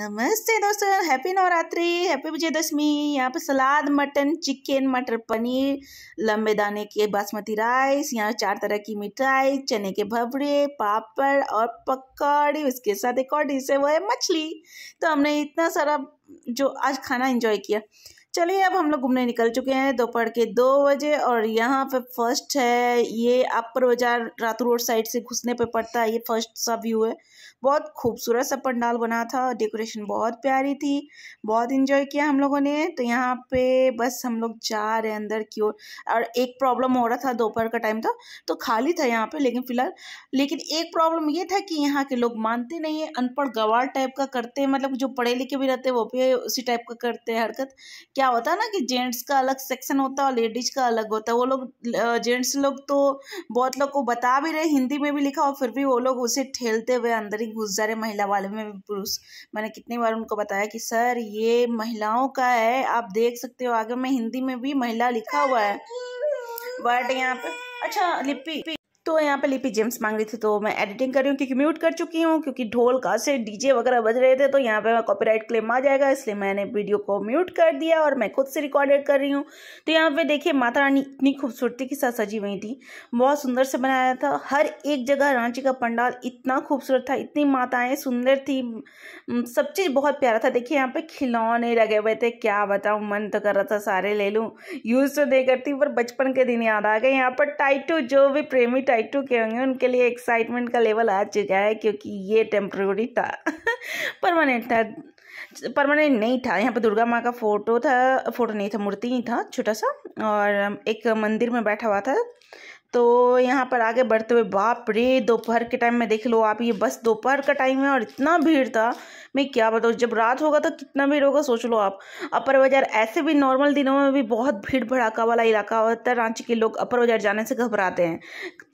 नमस्ते दोस्तों, happy Navratri, happy Vijayadashami. यहाँ पे सलाद, मटन, चिकन, मटर पनीर, लंबे दाने के बासमती राइस, यहाँ 4 तरह की मिठाई, चने के भवरे, पापड़ और पकौड़ी। उसके साथ एक और डिश है, वो है मछली। तो हमने इतना सारा जो आज खाना एंजॉय किया। चलिए अब हम लोग घूमने निकल चुके हैं दोपहर के 2 बजे। और यहाँ पे फर्स्ट है, ये अपर बाजार रातू रोड साइड से घुसने पे पड़ता है। ये फर्स्ट सा व्यू है। बहुत खूबसूरत सा पंडाल बना था, डेकोरेशन बहुत प्यारी थी, बहुत एंजॉय किया हम लोगों ने। तो यहाँ पे बस हम लोग जा रहे हैं अंदर की ओर। और एक प्रॉब्लम हो रहा था, दोपहर का टाइम था तो खाली था यहाँ पे, लेकिन फिलहाल एक प्रॉब्लम ये था कि यहाँ के लोग मानते नहीं है, अनपढ़ गवार टाइप का करते हैं। मतलब जो पढ़े लिखे भी रहते हैं वो भी उसी टाइप का करते हैं हरकत। क्या होता है ना कि जेंट्स का अलग सेक्शन होता है और लेडीज का अलग होता है। वो लोग जेंट्स लोग तो बहुत लोग को बता भी रहे, हिंदी में भी लिखा, और फिर भी वो लोग उसे ठेलते हुए अंदर ही घुस जा रहे। महिला वाले में भी पुरुष। मैंने कितनी बार उनको बताया कि सर ये महिलाओं का है, आप देख सकते हो आगे में हिंदी में भी महिला लिखा हुआ है, बट यहाँ पे अच्छा लिपि। तो यहाँ पे लिपि जेम्स मांग रही थी, तो मैं एडिटिंग कर रही हूँ क्योंकि म्यूट कर चुकी हूँ, क्योंकि ढोल का से डीजे वगैरह बज रहे थे तो यहाँ पे कॉपीराइट क्लेम आ जाएगा, इसलिए मैंने वीडियो को म्यूट कर दिया और मैं खुद से रिकॉर्डेड कर रही हूँ। तो यहाँ पे देखिए माता रानी इतनी खूबसूरती के साथ सजी हुई थी, बहुत सुंदर से बनाया था। हर एक जगह रांची का पंडाल इतना खूबसूरत था, इतनी माताएं सुंदर थी, सब चीज़ बहुत प्यारा था। देखिए यहाँ पे खिलौने लगे हुए थे, क्या बताऊँ, मन तो कर रहा था सारे ले लूँ, यूज़ तो नहीं करती पर बचपन के दिन याद आ गए। यहाँ पर टाइटू, जो भी प्रेमी टाइटू के होंगे उनके लिए एक्साइटमेंट का लेवल आ चुका है, क्योंकि ये टेम्प्रोरी था परमानेंट था, परमानेंट नहीं था। यहाँ पे दुर्गा माँ का फोटो था, फोटो नहीं था, मूर्ति ही था छोटा सा, और एक मंदिर में बैठा हुआ था। तो यहाँ पर आगे बढ़ते हुए, बाप रे, दोपहर के टाइम में देख लो आप, ये बस दोपहर का टाइम है और इतना भीड़ था, मैं क्या बताऊँ। जब रात होगा तो कितना भीड़ होगा सोच लो आप। अपर बाजार ऐसे भी नॉर्मल दिनों में भी बहुत भीड़ भड़ाका वाला इलाका होता है, रांची के लोग अपर बाजार जाने से घबराते हैं।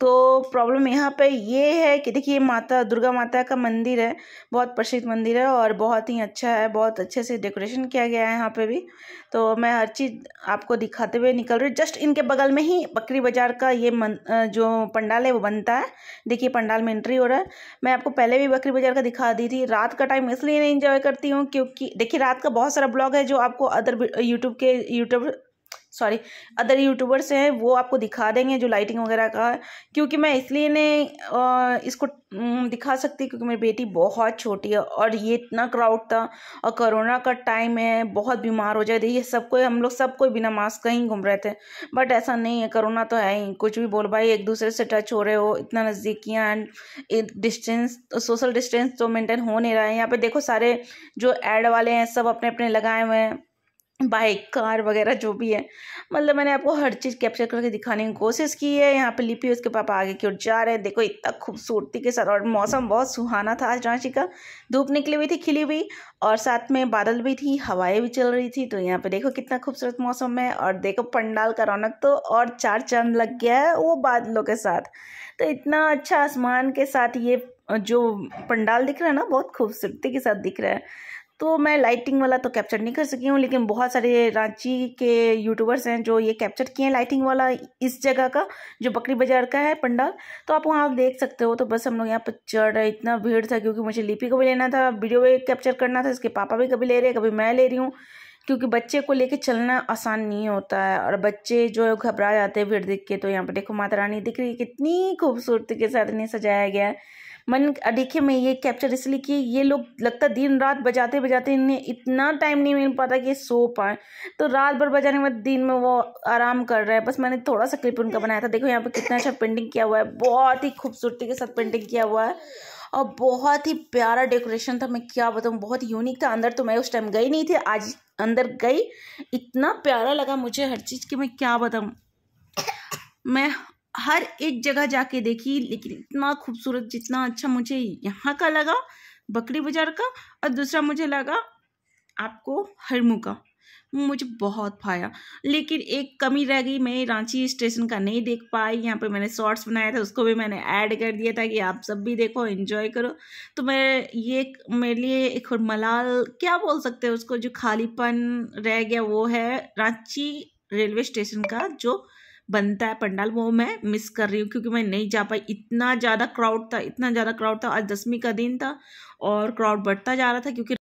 तो प्रॉब्लम यहाँ पे ये है कि देखिए माता दुर्गा माता का मंदिर है, बहुत प्रसिद्ध मंदिर है और बहुत ही अच्छा है, बहुत अच्छे से डेकोरेशन किया गया है यहाँ पे भी। तो मैं हर चीज़ आपको दिखाते हुए निकल रही हूँ। जस्ट इनके बगल में ही बकरी बाजार का ये जो पंडाल है वो बनता है। देखिए पंडाल में एंट्री हो रहा है। मैं आपको पहले भी बकरी बाजार का दिखा दी थी। रात का टाइम इसलिए नहीं एंजॉय करती हूँ क्योंकि देखिए रात का बहुत सारा ब्लॉग है जो आपको अदर यूट्यूबर्स हैं वो आपको दिखा देंगे जो लाइटिंग वगैरह का है। क्योंकि मैं इसलिए नहीं इसको दिखा सकती क्योंकि मेरी बेटी बहुत छोटी है और ये इतना क्राउड था और कोरोना का टाइम है, बहुत बीमार हो जाए। देखिए सबको, हम लोग सबको बिना मास्क कहीं घूम रहे थे, बट ऐसा नहीं है, कोरोना तो है ही। कुछ भी बोल भाई, एक दूसरे से टच हो रहे हो, इतना नज़दीकियाँ एंड डिस्टेंस, सोशल डिस्टेंस तो मेंटेन हो नहीं रहा है। यहाँ पे देखो सारे जो ऐड वाले हैं सब अपने अपने लगाए हुए हैं, बाइक, कार वगैरह जो भी है। मतलब मैंने आपको हर चीज़ कैप्चर करके दिखाने की कोशिश की है। यहाँ पे लिपि उसके पापा आगे की ओर जा रहे हैं, देखो इतना खूबसूरती के साथ, और मौसम बहुत सुहाना था आज रांची का। धूप निकली हुई थी खिली हुई, और साथ में बादल भी थी, हवाएं भी चल रही थी। तो यहाँ पे देखो कितना खूबसूरत मौसम है, और देखो पंडाल का रौनक तो और 4 चांद लग गया है वो बादलों के साथ। तो इतना अच्छा आसमान के साथ ये जो पंडाल दिख रहा है ना, बहुत खूबसूरती के साथ दिख रहा है। तो मैं लाइटिंग वाला तो कैप्चर नहीं कर सकी हूँ, लेकिन बहुत सारे रांची के यूट्यूबर्स हैं जो ये कैप्चर किए हैं लाइटिंग वाला, इस जगह का जो बकरी बाजार का है पंडाल। तो आप वहाँ देख सकते हो। तो बस हम लोग यहाँ पर चढ़ रहे, इतना भीड़ था क्योंकि मुझे लिपि को भी लेना था, वीडियो भी कैप्चर करना था, इसके पापा भी कभी ले रहे हैं कभी मैं ले रही हूँ, क्योंकि बच्चे को लेके चलना आसान नहीं होता है और बच्चे जो है घबरा जाते हैं भीड़ देख के। तो यहाँ पर देखो माता रानी दिख रही है, कितनी खूबसूरती के साथ इन्हें सजाया गया है। मन देखिए, मैं ये कैप्चर इसलिए कि ये लोग लगता दिन रात बजाते बजाते इन्हें इतना टाइम नहीं मिल पाता कि सो पाए, तो रात भर बजाने में दिन में वो आराम कर रहे हैं। बस मैंने थोड़ा सा क्लिप उनका बनाया था। देखो यहाँ पे कितना अच्छा पेंटिंग किया हुआ है, बहुत ही खूबसूरती के साथ पेंटिंग किया हुआ है और बहुत ही प्यारा डेकोरेशन था। मैं क्या बताऊँ, बहुत यूनिक था। अंदर तो मैं उस टाइम गई नहीं थी, आज अंदर गई, इतना प्यारा लगा मुझे हर चीज़ की मैं क्या बताऊँ। मैं हर एक जगह जाके देखी, लेकिन इतना खूबसूरत, जितना अच्छा मुझे यहाँ का लगा बकरी बाजार का, और दूसरा मुझे लगा आपको हरमू का, मुझे बहुत भाया। लेकिन एक कमी रह गई, मैं रांची स्टेशन का नहीं देख पाई। यहाँ पे मैंने शॉर्ट्स बनाया था, उसको भी मैंने ऐड कर दिया था कि आप सब भी देखो, एंजॉय करो। तो मैं ये मेरे लिए एक और मलाल क्या बोल सकते हैं उसको, जो खालीपन रह गया वो है रांची रेलवे स्टेशन का जो बनता है पंडाल, वो मैं मिस कर रही हूँ क्योंकि मैं नहीं जा पाई। इतना ज़्यादा क्राउड था, इतना ज़्यादा क्राउड था। आज 10वीं का दिन था और क्राउड बढ़ता जा रहा था क्योंकि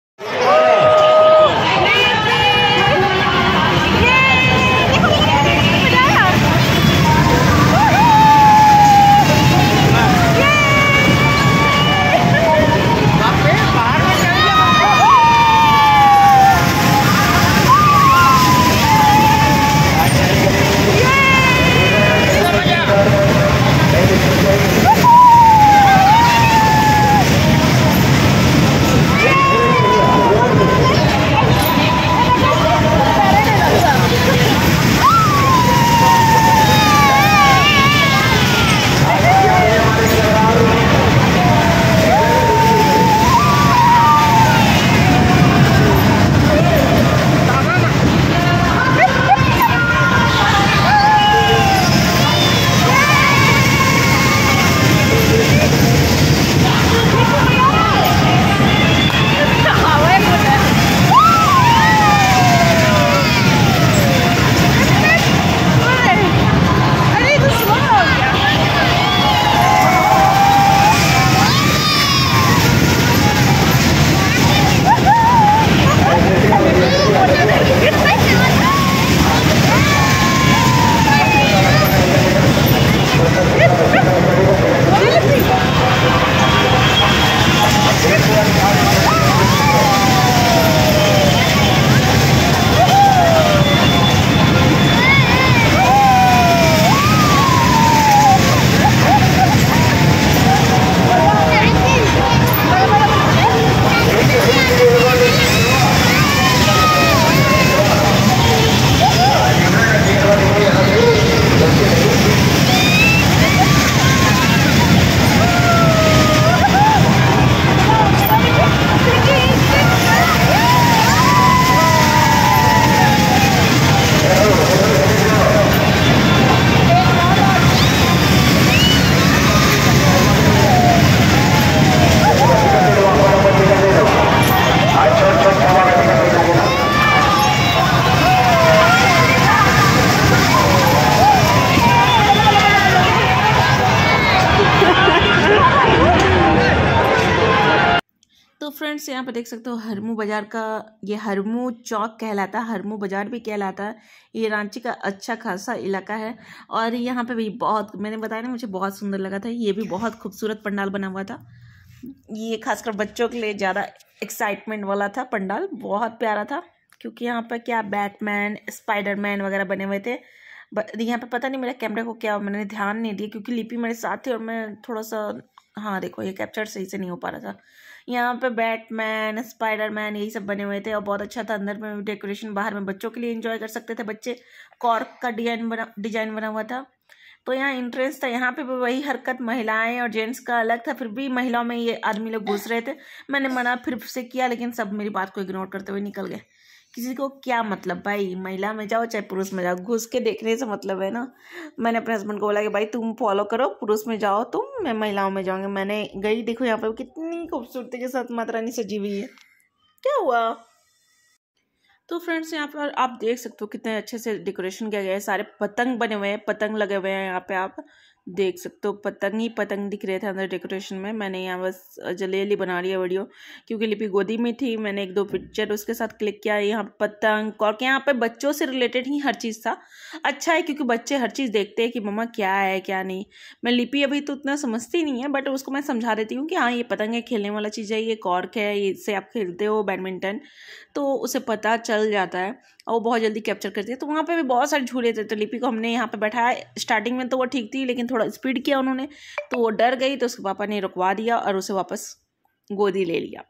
फ्रेंड्स यहाँ पे देख सकते हो हरमू बाज़ार का, ये हरमू चौक कहलाता है, हरमू बाज़ार भी कहलाता है। ये रांची का अच्छा खासा इलाका है और यहाँ पे भी बहुत, मैंने बताया ना, मुझे बहुत सुंदर लगा था। ये भी बहुत खूबसूरत पंडाल बना हुआ था। ये खासकर बच्चों के लिए ज़्यादा एक्साइटमेंट वाला था पंडाल, बहुत प्यारा था। क्योंकि यहाँ पर क्या बैटमैन, स्पाइडरमैन वगैरह बने हुए थे। यहाँ पे पता नहीं मेरे कैमरे को क्या, मैंने ध्यान नहीं दिया क्योंकि लिपि मेरे साथ थी और मैं थोड़ा सा, हाँ देखो ये कैप्चर सही से नहीं हो पा रहा था। यहाँ पे बैटमैन, स्पाइडरमैन यही सब बने हुए थे और बहुत अच्छा था। अंदर में डेकोरेशन, बाहर में बच्चों के लिए एंजॉय कर सकते थे बच्चे। कॉर्क का डिजाइन बना हुआ था। तो यहाँ इंटरेस्ट था। यहाँ पे भी वही हरकत, महिलाएं और जेंट्स का अलग था, फिर भी महिलाओं में ये आदमी लोग घुस रहे थे। मैंने मना फिर से किया लेकिन सब मेरी बात को इग्नोर करते हुए निकल गए। किसी को क्या मतलब भाई, महिला में जाओ चाहे पुरुष में जाओ, घुस के देखने से मतलब है ना। मैंने अपने हस्बैंड को बोला कि भाई तुम फॉलो करो, पुरुष में जाओ तुम, मैं महिलाओं में जाऊंगी। मैंने गई, देखो यहाँ पर कितनी खूबसूरती के साथ माता रानी सजी हुई है। क्या हुआ? तो फ्रेंड्स यहाँ पर आप देख सकते हो कितने अच्छे से डेकोरेशन किया गया है। सारे पतंग बने हुए हैं, पतंग लगे हुए हैं यहाँ पे, आप देख सकते हो पतंग ही पतंग दिख रहे थे अंदर डेकोरेशन में। मैंने यहाँ बस जल्दी बना लिया वीडियो क्योंकि लिपि गोदी में थी। मैंने एक दो पिक्चर उसके साथ क्लिक किया। यहाँ पतंग और यहाँ पे बच्चों से रिलेटेड ही हर चीज़ था। अच्छा है क्योंकि बच्चे हर चीज़ देखते हैं कि मम्मा क्या है क्या नहीं। मैं लिपि अभी तो उतना समझती नहीं है बट उसको मैं समझा देती हूँ कि हाँ ये पतंग है, खेलने वाला चीज़ है, ये कॉर्क है, इससे आप खेलते हो बैडमिंटन, तो उसे पता चल जाता है और वो बहुत जल्दी कैप्चर करती है। तो वहाँ पे भी बहुत सारे झूले थे। तो लिपि को हमने यहाँ पे बैठाया। स्टार्टिंग में तो वो ठीक थी लेकिन थोड़ा स्पीड किया उन्होंने तो वो डर गई, तो उसके पापा ने रुकवा दिया और उसे वापस गोदी ले लिया।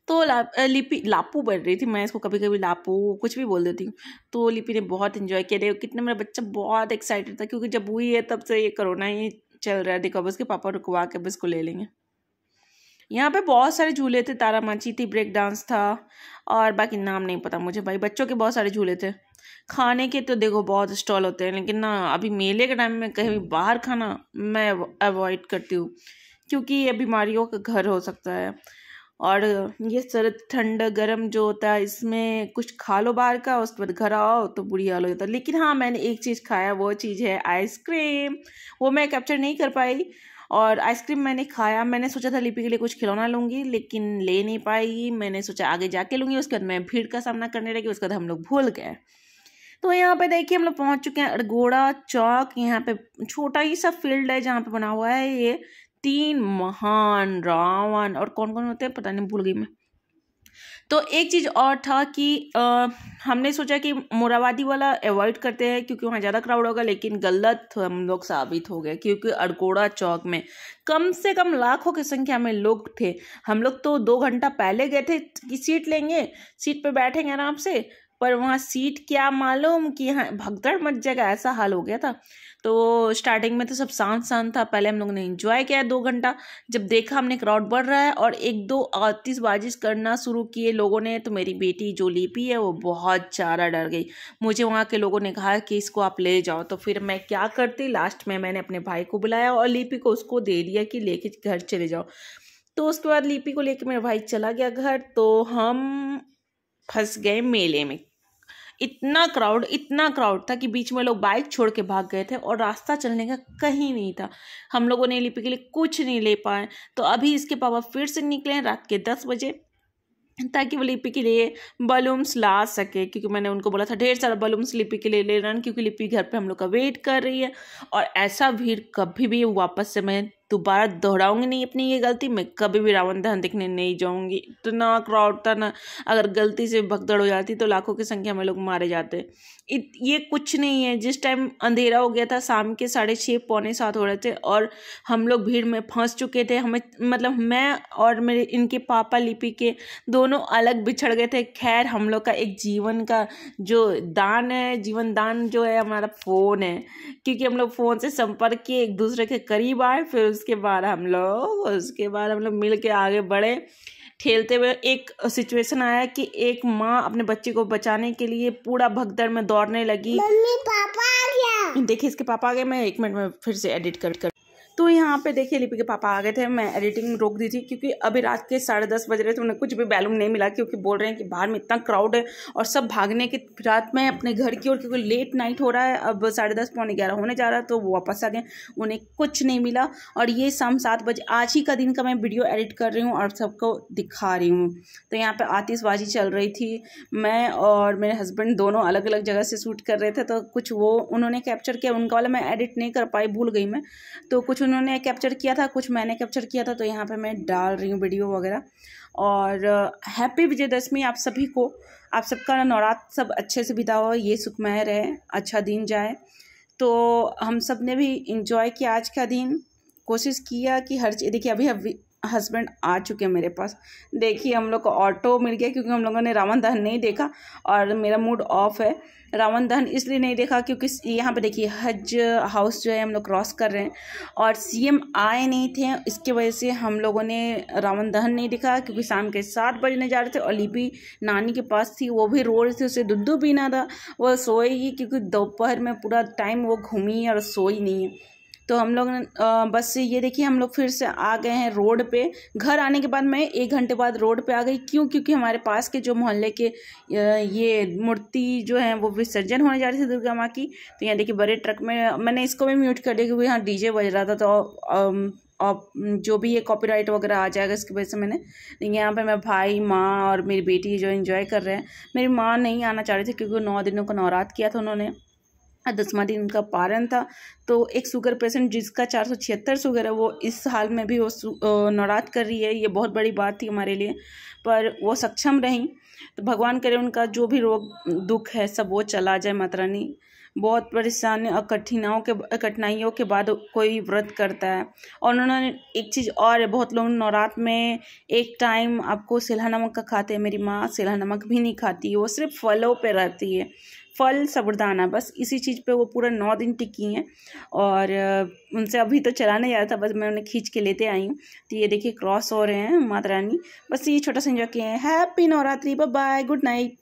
तो लिपि लापू बढ़ रही थी, मैं इसको कभी कभी लापू कुछ भी बोल देती हूँ। तो लिपि ने बहुत इन्जॉय किया। देखो कितने, मेरा बच्चा बहुत एक्साइटेड था क्योंकि जब हुई है तब से ये कोरोना ही चल रहा है। देखो अब उसके पापा रुकवा के अब इसको ले लेंगे। यहाँ पे बहुत सारे झूले थे, तारा माची थी, ब्रेक डांस था और बाकी नाम नहीं पता मुझे भाई। बच्चों के बहुत सारे झूले थे। खाने के तो देखो बहुत स्टॉल होते हैं लेकिन ना अभी मेले के टाइम में कहीं बाहर खाना मैं अवॉइड करती हूँ क्योंकि ये बीमारियों का घर हो सकता है। और ये सर्द ठंड गर्म जो होता है इसमें कुछ खा लो बाहर का, उसके बाद घर आओ तो बुरी हाल हो जाता है। लेकिन हाँ मैंने एक चीज़ खाया, वो चीज़ है आइसक्रीम। वो मैं कैप्चर नहीं कर पाई और आइसक्रीम मैंने खाया। मैंने सोचा था लिपि के लिए कुछ खिलौना लूँगी, लेकिन ले नहीं पाई। मैंने सोचा आगे जाके लूँगी, उसके बाद मैं भीड़ का सामना करने लगी, उसके बाद हम लोग भूल गए। तो यहाँ पे देखिए हम लोग पहुँच चुके हैं अड़गोड़ा चौक। यहाँ पे छोटा ही सा फील्ड है जहाँ पे बना हुआ है ये 3 महान रावण, और कौन कौन होते हैं पता नहीं, भूल गई मैं। तो एक चीज़ और था कि हमने सोचा कि मोराबादी वाला अवॉइड करते हैं क्योंकि वहाँ ज़्यादा क्राउड होगा, लेकिन गलत हम लोग साबित हो गए क्योंकि अड़गोड़ा चौक में कम से कम लाखों की संख्या में लोग थे। हम लोग तो 2 घंटा पहले गए थे कि सीट लेंगे, सीट पे बैठेंगे आराम से, पर वहाँ सीट क्या मालूम कि यहाँ भगदड़ मच जाएगा, ऐसा हाल हो गया था। तो स्टार्टिंग में तो सब शांत शांत था। पहले हम लोगों ने एंजॉय किया 2 घंटा। जब देखा हमने क्राउड बढ़ रहा है और 1-2 आतिशबाजी करना शुरू किए लोगों ने, तो मेरी बेटी जो लिपि है वो बहुत ज़्यादा डर गई। मुझे वहाँ के लोगों ने कहा कि इसको आप ले जाओ, तो फिर मैं क्या करती, लास्ट में मैंने अपने भाई को बुलाया और लिपि को उसको दे दिया कि लेके घर चले जाओ। तो उसके बाद लिपि को लेके मेरा भाई चला गया घर, तो हम फंस गए मेले में। इतना क्राउड था कि बीच में लोग बाइक छोड़ के भाग गए थे और रास्ता चलने का कहीं नहीं था। हम लोगों ने लिपि के लिए कुछ नहीं ले पाए। तो अभी इसके पापा फिर से निकले हैं रात के 10 बजे, ताकि वो लिपि के लिए बलून्स ला सके, क्योंकि मैंने उनको बोला था ढेर सारा बलून्स लिपि के लिए ले लेना, क्योंकि लिपि घर पे हम लोग का वेट कर रही है। और ऐसा भीड़ कभी भी वापस से मैं दोबारा दोहराऊंगी नहीं अपनी ये गलती। मैं कभी भी रावण दहन देखने नहीं जाऊंगी। इतना क्राउड था ना, अगर गलती से भगदड़ हो जाती तो लाखों की संख्या में लोग मारे जाते। ये कुछ नहीं है। जिस टाइम अंधेरा हो गया था, शाम के 6:30 पौने 7 हो रहे थे और हम लोग भीड़ में फंस चुके थे। हमें मतलब मैं और मेरे इनके पापा लिपि के दोनों अलग बिछड़ गए थे। खैर हम लोग का एक जीवन का जो दान है, जीवन दान जो है हमारा फ़ोन है, क्योंकि हम लोग फ़ोन से संपर्क किए, एक दूसरे के करीब आए। फिर उसके बाद हम लोग मिल के आगे बढ़े ठेलते हुए। एक सिचुएशन आया कि एक माँ अपने बच्चे को बचाने के लिए पूरा भगदड़ में दौड़ने लगी। मम्मी पापा आ गया। देखिए इसके पापा आ गए। मैं 1 मिनट में फिर से एडिट कर तो यहाँ पे देखिए लिपि के पापा आ गए थे। मैं एडिटिंग रोक दी थी क्योंकि अभी रात के 10:30 बज रहे थे। उन्हें कुछ भी बैलून नहीं मिला क्योंकि बोल रहे हैं कि बाहर में इतना क्राउड है और सब भागने की रात में अपने घर की ओर, क्योंकि लेट नाइट हो रहा है, अब 10:30 पौने 11 होने जा रहा है, तो वो वापस आ गए। उन्हें कुछ नहीं मिला। और ये शाम 7 बजे आज ही का दिन का मैं वीडियो एडिट कर रही हूँ और सबको दिखा रही हूँ। तो यहाँ पर आतिशबाजी चल रही थी। मैं और मेरे हस्बैंड दोनों अलग अलग जगह से शूट कर रहे थे, तो कुछ वो उन्होंने कैप्चर किया। उनका वाला मैं एडिट नहीं कर पाई, भूल गई मैं। तो कुछ उन्होंने कैप्चर किया था, कुछ मैंने कैप्चर किया था। तो यहाँ पे मैं डाल रही हूँ वीडियो वगैरह। और हैप्पी विजयदशमी आप सभी को। आप सबका नवरात्र सब अच्छे से बिता हो, ये सुखमय रहे, अच्छा दिन जाए। तो हम सब ने भी इंजॉय किया आज का दिन। कोशिश किया कि हर चीज़, देखिए अभी हस्बैंड आ चुके हैं मेरे पास। देखिए हम लोग को ऑटो मिल गया क्योंकि हम लोगों ने रावण दहन नहीं देखा और मेरा मूड ऑफ है। रावण दहन इसलिए नहीं देखा क्योंकि यहाँ पे देखिए हज हाउस जो है हम लोग क्रॉस कर रहे हैं और सीएम आए नहीं थे, इसके वजह से हम लोगों ने रावण दहन नहीं देखा। क्योंकि शाम के 7 बजने जा रहे थे और लिपि नानी के पास थी, वो भी रो रही थी, उसे दूध पीना था, वो सोएगी क्योंकि दोपहर में पूरा टाइम वो घूमी और सोई नहीं है। तो हम लोग बस ये देखिए हम लोग फिर से आ गए हैं रोड पे। घर आने के बाद मैं 1 घंटे बाद रोड पे आ गई। क्योंकि हमारे पास के जो मोहल्ले के ये मूर्ति जो है वो विसर्जन होने जा रही थी दुर्गा माँ की। तो यहाँ देखिए बड़े ट्रक में, मैंने इसको भी म्यूट कर दिया क्योंकि यहाँ डीजे बज रहा था, तो जो भी ये कॉपीराइट वगैरह आ जाएगा इसकी वजह से मैंने। यहाँ पे मैं भाई, माँ और मेरी बेटी जो एंजॉय कर रहे हैं। मेरी माँ नहीं आना चाह रही थी क्योंकि 9 दिनों का नवरात्र किया था उन्होंने, 10वां दिन उनका पारण था। तो एक शुगर पेशेंट जिसका 476 शुगर है, वो इस हाल में भी वो नवरात्र कर रही है। ये बहुत बड़ी बात थी हमारे लिए, पर वो सक्षम रहीं। तो भगवान करे उनका जो भी रोग दुख है सब वो चला जाए माता रानी। बहुत परेशानी और कठिनाइयों के बाद कोई व्रत करता है। और उन्होंने एक चीज़ और है, बहुत लोग नवरात्र में एक टाइम आपको सेला नमक का खाते हैं। मेरी माँ सेला नमक भी नहीं खाती, वो सिर्फ फलों पे रहती है, फल साबूदाना, बस इसी चीज़ पे वो पूरा 9 दिन टिकी हैं। और उनसे अभी तो चला नहीं जा रहा था, बस मैं उन्हें खींच के लेते आई हूँ। तो ये देखिए क्रॉस हो रहे हैं माता रानी। बस ये छोटा सा एंजॉय किए हैं। Happy Navratri, bye bye, good night.